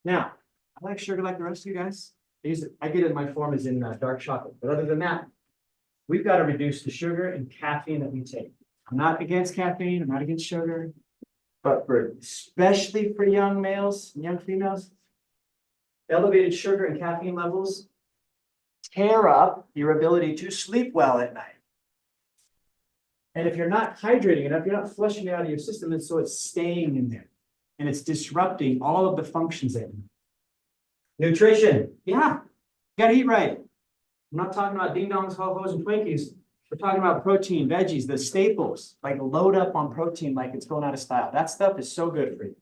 S1: Now, I like sugar like the rest of you guys. I get it in my form is in dark chocolate. But other than that, we've got to reduce the sugar and caffeine that we take. I'm not against caffeine. I'm not against sugar. But especially for young males and young females, elevated sugar and caffeine levels tear up your ability to sleep well at night. And if you're not hydrating enough, you're not flushing it out of your system, and so it's staying in there. And it's disrupting all of the functions in it. Nutrition. Yeah, you gotta eat right. I'm not talking about ding-dongs, ho-hos, and Twinkies. We're talking about protein, veggies, the staples. Like load up on protein like it's going out of style. That stuff is so good for you.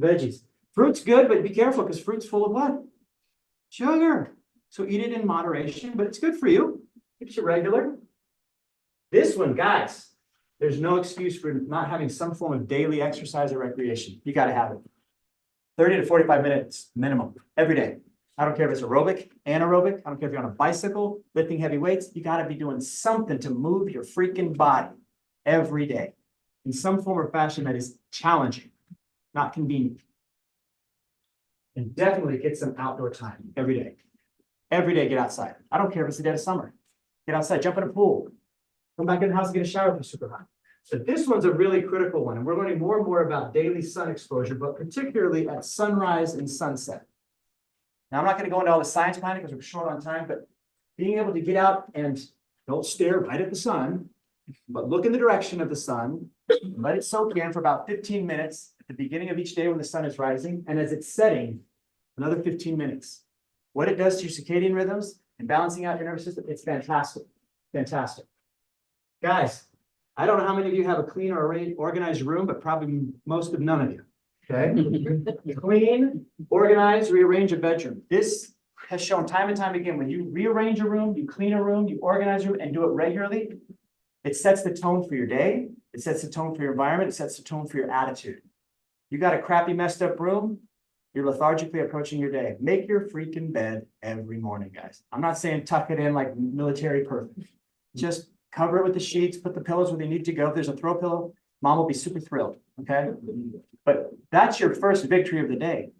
S1: Veggies. Fruit's good, but be careful because fruit's full of what? Sugar. So eat it in moderation, but it's good for you. Keeps you regular. This one, guys, there's no excuse for not having some form of daily exercise or recreation. You got to have it. 30 to 45 minutes minimum every day. I don't care if it's aerobic, anaerobic. I don't care if you're on a bicycle, lifting heavy weights. You got to be doing something to move your freaking body every day in some form or fashion that is challenging, not convenient. And definitely get some outdoor time every day. Every day, get outside. I don't care if it's the dead of summer. Get outside, jump in a pool. Come back in the house and get a shower if you're super hot. So this one's a really critical one. And we're learning more and more about daily sun exposure, but particularly at sunrise and sunset. Now, I'm not going to go into all the science behind it because we're short on time, but being able to get out and don't stare right at the sun, but look in the direction of the sun, let it soak in for about 15 minutes at the beginning of each day when the sun is rising, and as it's setting, another 15 minutes. What it does to your circadian rhythms and balancing out your nervous system, it's fantastic. Fantastic. Guys, I don't know how many of you have a clean or organized room, but probably most of none of you. Okay? Clean, organize, rearrange a bedroom. This has shown time and time again, when you rearrange a room, you clean a room, you organize a room and do it regularly, it sets the tone for your day. It sets the tone for your environment. It sets the tone for your attitude. You got a crappy, messed up room, you're lethargically approaching your day. Make your freaking bed every morning, guys. I'm not saying tuck it in like military perfect. Just cover it with the sheets, put the pillows where they need to go. If there's a throw pillow, mom will be super thrilled, okay? But that's your first victory of the day.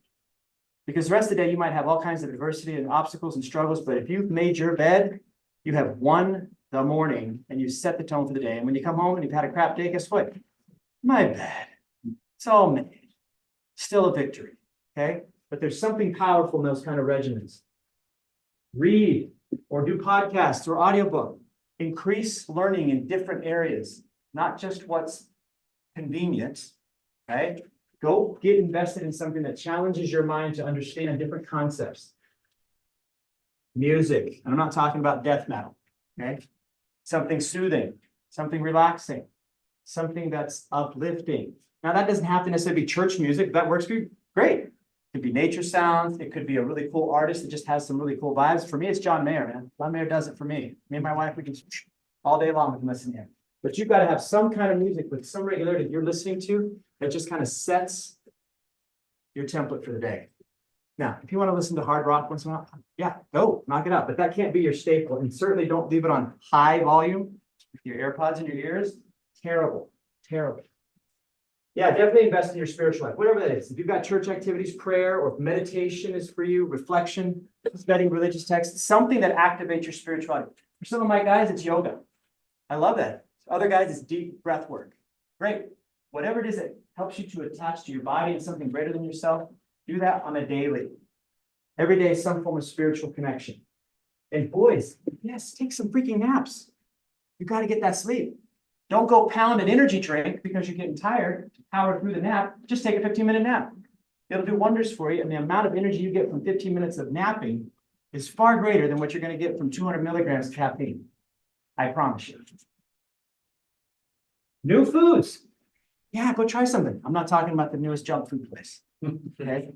S1: Because the rest of the day, you might have all kinds of adversity and obstacles and struggles, but if you've made your bed, you have won the morning and you set the tone for the day. And when you come home and you've had a crap day, guess what? My bed. It's all made. Still a victory, okay? But there's something powerful in those kind of regimens. Read or do podcasts or audiobook. Increase learning in different areas, not just what's convenient, right? Go get invested in something that challenges your mind to understand different concepts. Music, and I'm not talking about death metal, okay? Something soothing, something relaxing, something that's uplifting. Now, that doesn't have to necessarily be church music. If that works for you, great. It could be nature sounds. It could be a really cool artist that just has some really cool vibes. For me, it's John Mayer, man. John Mayer does it for me. Me and my wife, we can all day long we can listen to him. But you've got to have some kind of music with some regularity that you're listening to that just kind of sets your template for the day. Now, if you want to listen to hard rock once in a while, yeah, go, knock it out. But that can't be your staple. And certainly don't leave it on high volume with your AirPods in your ears. Terrible, terrible. Yeah, definitely invest in your spiritual life, whatever that is. If you've got church activities, prayer, or meditation is for you, reflection, studying religious texts, something that activates your spirituality. For some of my guys, it's yoga. I love that. For other guys, it's deep breath work. Great. Whatever it is that helps you to attach to your body and something greater than yourself, do that on a daily. Every day, some form of spiritual connection. And boys, yes, take some freaking naps. You got to get that sleep. Don't go pound an energy drink because you're getting tired to power through the nap. Just take a 15-minute nap. It'll do wonders for you. And the amount of energy you get from 15 minutes of napping is far greater than what you're going to get from 200 milligrams of caffeine. I promise you. New foods. Yeah, go try something. I'm not talking about the newest junk food place. Okay.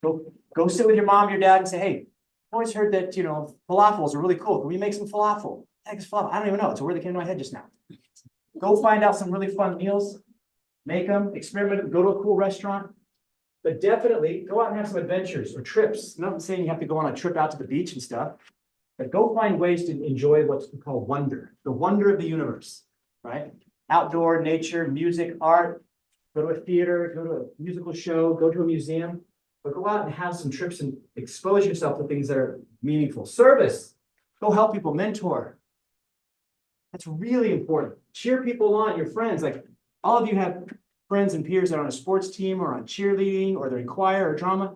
S1: Go sit with your mom, your dad, and say, hey, I always heard that, falafels are really cool. Can we make some falafel? Heck is falafel? I don't even know. It's a word that came to my head just now. Go find out some really fun meals. Make them, experiment, go to a cool restaurant. But definitely go out and have some adventures or trips. I'm not saying you have to go on a trip out to the beach and stuff, but go find ways to enjoy what's called wonder, the wonder of the universe, right? Outdoor, nature, music, art. Go to a theater, go to a musical show, go to a museum, but go out and have some trips and expose yourself to things that are meaningful. Service, go help people, mentor. That's really important. Cheer people on, your friends. Like all of you have friends and peers that are on a sports team or on cheerleading or they're in choir or drama.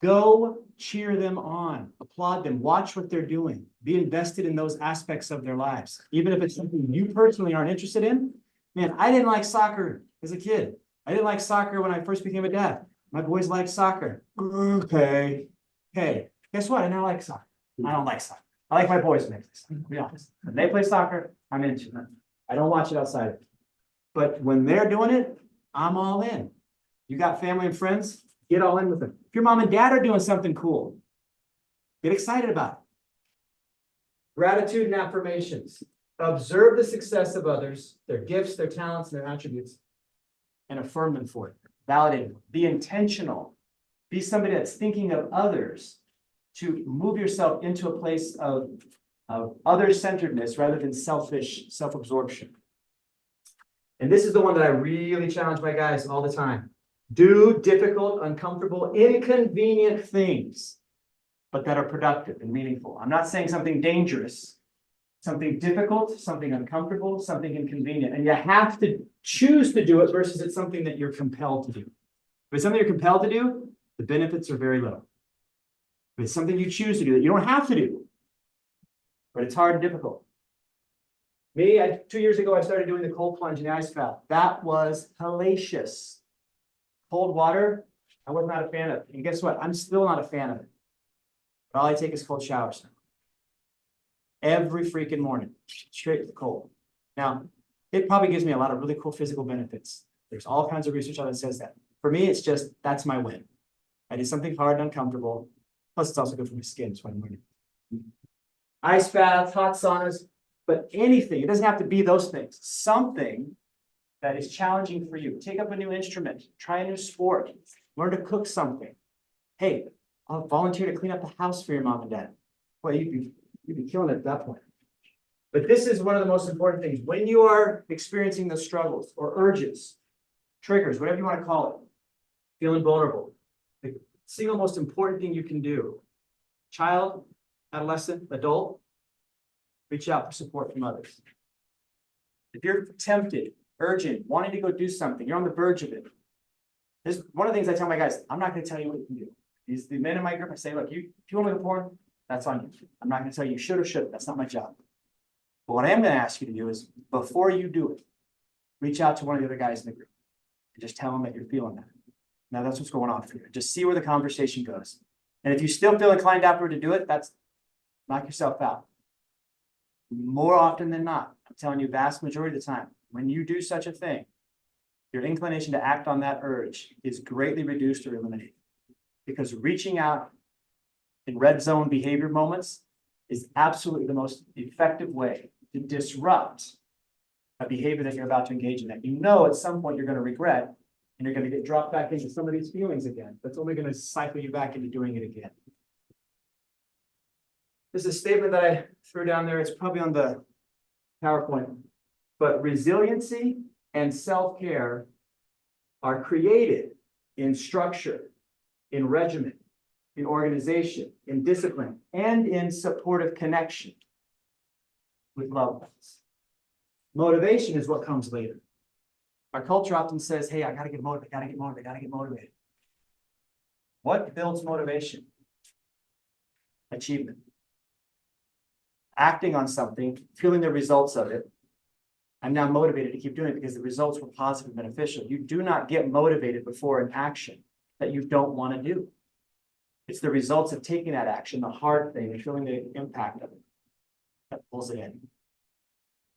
S1: Go cheer them on, applaud them, watch what they're doing, be invested in those aspects of their lives. Even if it's something you personally aren't interested in. Man, I didn't like soccer as a kid. I didn't like soccer when I first became a dad. My boys like soccer. Okay. Hey, guess what? I now like soccer. I don't like soccer. I like my boys when they play soccer, to be honest. When they play soccer, I'm into it. I don't watch it outside. But when they're doing it, I'm all in. You got family and friends, get all in with them. If your mom and dad are doing something cool, get excited about it. Gratitude and affirmations. Observe the success of others, their gifts, their talents, and their attributes, and affirm them for it. Validate them. Be intentional. Be somebody that's thinking of others to move yourself into a place of other-centeredness rather than selfish self-absorption. And this is the one that I really challenge my guys all the time. Do difficult, uncomfortable, inconvenient things, but that are productive and meaningful. I'm not saying something dangerous, something difficult, something uncomfortable, something inconvenient. And you have to choose to do it versus it's something that you're compelled to do. If it's something you're compelled to do, the benefits are very low. If it's something you choose to do that you don't have to do, but it's hard and difficult. Me, 2 years ago, I started doing the cold plunge in the ice bath. That was hellacious. Cold water, I was not a fan of. And guess what? I'm still not a fan of it. But all I take is cold showers. Every freaking morning, straight to the cold. Now, it probably gives me a lot of really cool physical benefits. There's all kinds of research out that says that. For me, it's just, that's my win. I did something hard and uncomfortable, Plus, it's also good for my skin, so I'm wearing it. Ice baths, hot saunas, but anything, it doesn't have to be those things. Something that is challenging for you. Take up a new instrument, try a new sport, learn to cook something. Hey, I'll volunteer to clean up the house for your mom and dad. Well, you'd be killing it at that point. But this is one of the most important things. When you are experiencing those struggles or urges, triggers, whatever you want to call it, feeling vulnerable, the single most important thing you can do, child, adolescent, adult, reach out for support from others. If you're tempted, urgent, wanting to go do something, you're on the verge of it. This is one of the things I tell my guys, I'm not going to tell you what you can do. These the men in my group, I say, look, if you want to go porn, that's on you. I'm not going to tell you should or shouldn't. That's not my job. But what I am going to ask you to do is, before you do it, reach out to one of the other guys in the group and just tell them that you're feeling that. Now that's what's going on for you. Just see where the conversation goes. And if you still feel inclined afterward to do it, that's knock yourself out. More often than not, I'm telling you, vast majority of the time, when you do such a thing, your inclination to act on that urge is greatly reduced or eliminated. Because reaching out in red zone behavior moments is absolutely the most effective way to disrupt a behavior that you're about to engage in that you know at some point you're going to regret, and you're going to get dropped back into some of these feelings again. That's only going to cycle you back into doing it again. This is a statement that I threw down there. It's probably on the PowerPoint. But resiliency and self-care are created in structure, in regimen, in organization, in discipline, and in supportive connection with loved ones. Motivation is what comes later. Our culture often says, hey, I gotta get motivated, gotta get motivated, gotta get motivated. What builds motivation? Achievement. Acting on something, feeling the results of it. I'm now motivated to keep doing it because the results were positive and beneficial. You do not get motivated before an action that you don't want to do. It's the results of taking that action, the hard thing, and feeling the impact of it that pulls it in.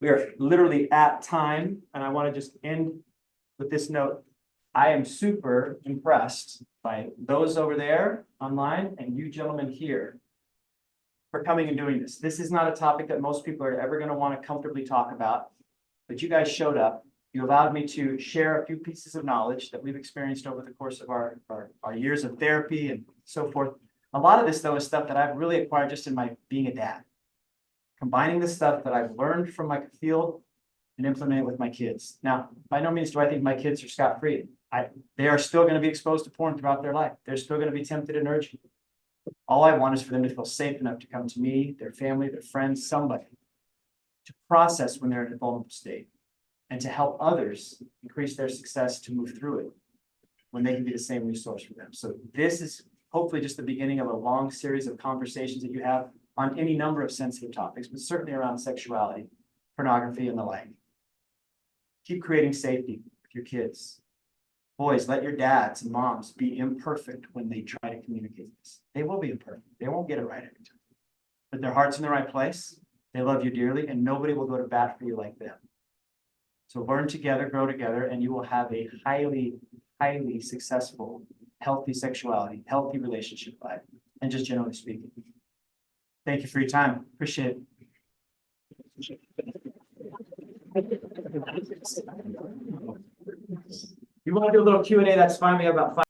S1: We are literally at time, and I want to just end with this note. I am super impressed by those over there online and you gentlemen here for coming and doing this. This is not a topic that most people are ever going to want to comfortably talk about, but you guys showed up. You allowed me to share a few pieces of knowledge that we've experienced over the course of our years of therapy and so forth. A lot of this, though, is stuff that I've really acquired just in my being a dad. Combining the stuff that I've learned from my field and implementing it with my kids. Now, by no means do I think my kids are scot-free. They are still going to be exposed to porn throughout their life. They're still going to be tempted and urged. All I want is for them to feel safe enough to come to me, their family, their friends, somebody, to process when they're in a vulnerable state and to help others increase their success to move through it when they can be the same resource for them. So this is hopefully just the beginning of a long series of conversations that you have on any number of sensitive topics, but certainly around sexuality, pornography, and the like. Keep creating safety with your kids. Boys, let your dads and moms be imperfect when they try to communicate this. They will be imperfect. They won't get it right every time. But their heart's in the right place. They love you dearly, and nobody will go to bat for you like them. So learn together, grow together, and you will have a highly, highly successful, healthy sexuality, healthy relationship life, and just generally speaking. Thank you for your time. Appreciate it. You want to do a little Q&A, that's fine. We have about 5